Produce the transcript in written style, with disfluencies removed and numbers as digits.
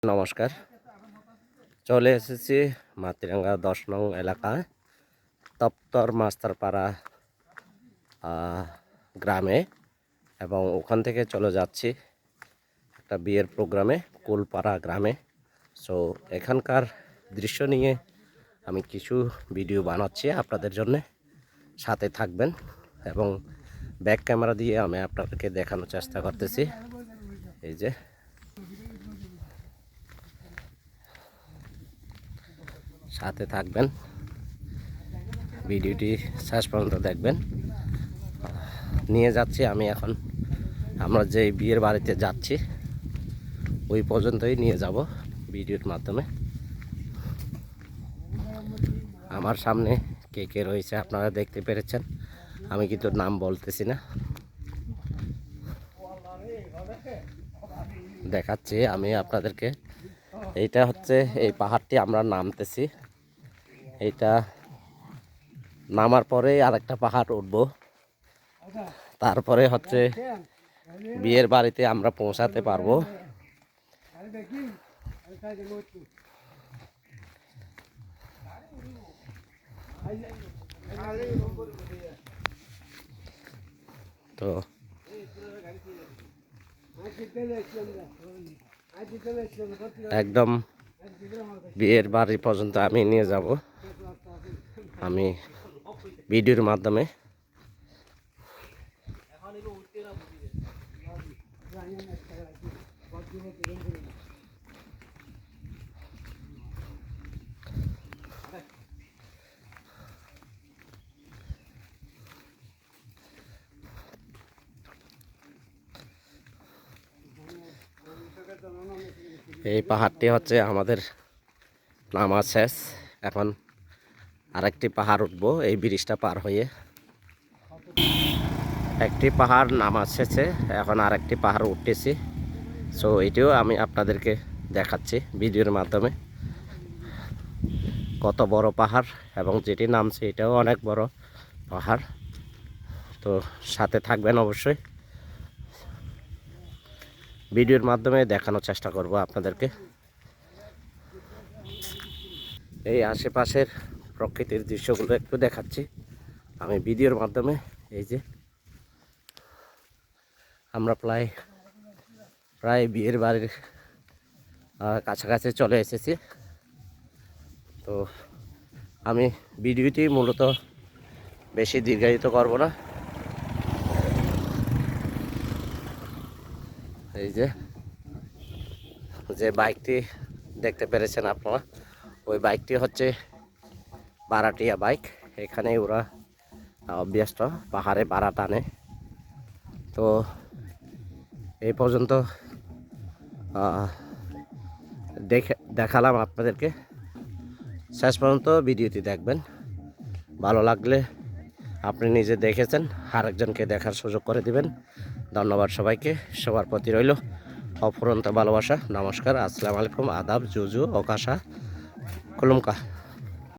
নমস্কার, চলে এসেছি মাতৃরাঙ্গা 10 নং এলাকায় তপ্তর মাস্টারপাড়া গ্রামে এবং ওখান থেকে চলে যাচ্ছি একটা বিয়ের প্রোগ্রামে কুলপাড়া গ্রামে। সো এখানকার দৃশ্য নিয়ে আমি কিছু ভিডিও বানাচ্ছি আপনাদের জন্য, সাথে থাকবেন এবং ব্যাক ক্যামেরা দিয়ে আমি আপনাদেরকে দেখানোর চেষ্টা করতেছি। এই যে সাথে থাকবেন, ভিডিওটি শেষ পর্যন্ত দেখবেন। নিয়ে যাচ্ছি আমি এখন, আমরা যে বিয়ের বাড়িতে যাচ্ছি ওই পর্যন্তই নিয়ে যাব ভিডিওর মাধ্যমে। আমার সামনে কে কে রয়েছে আপনারা দেখতে পেরেছেন, আমি কিন্তু নাম বলতেছি না, দেখাচ্ছি আমি আপনাদেরকে। এইটা হচ্ছে এই পাহাড়টি আমরা নামতেছি, এইটা নামার পরে আরেকটা পাহাড় উঠবো, তারপরে হচ্ছে বিয়ের বাড়িতে আমরা পৌঁছাতে পারবো। তো একদম বিয়ের বাড়ি পর্যন্ত আমি নিয়ে যাব আমি ভিডিওর মাধ্যমে। এই পাহাড়টি হচ্ছে আমাদের নামা শেষ, এখন আরেকটি পাহাড় উঠবো এই ব্রিজটা পার হয়ে। একটি পাহাড় নামা শেষে এখন আরেকটি পাহাড় উঠতেছি। সো এটিও আমি আপনাদেরকে দেখাচ্ছি ভিডিওর মাধ্যমে কত বড় পাহাড়, এবং যেটি নামছে এটাও অনেক বড় পাহাড়। তো সাথে থাকবেন অবশ্যই, ভিডিওর মাধ্যমে দেখানোর চেষ্টা করব আপনাদেরকে। এই আশেপাশের প্রকৃতির দৃশ্যগুলো একটু দেখাচ্ছি আমি ভিডিওর মাধ্যমে। এই যে আমরা প্রায় বিয়ের বাড়ির কাছাকাছি চলে এসেছি। তো আমি ভিডিওটি মূলত বেশি দীর্ঘায়িত করব না। এই যে বাইকটি দেখতে পেরেছেন আপনারা, ওই বাইকটি হচ্ছে ভাড়াটিয়া বাইক। এখানে ওরা অভ্যস্ত পাহাড়ে ভাড়া টানে। তো এই পর্যন্ত দেখালাম আপনাদেরকে, শেষ পর্যন্ত ভিডিওটি দেখবেন। ভালো লাগলে আপনি নিজে দেখেছেন, আরেকজনকে দেখার সুযোগ করে দিবেন। ধন্যবাদ সবাইকে, সবার প্রতি রইল অফুরন্ত ভালোবাসা। নমস্কার, আসসালামু আলাইকুম, আদাব, জুজু, ওকাশা, কুলুমকা।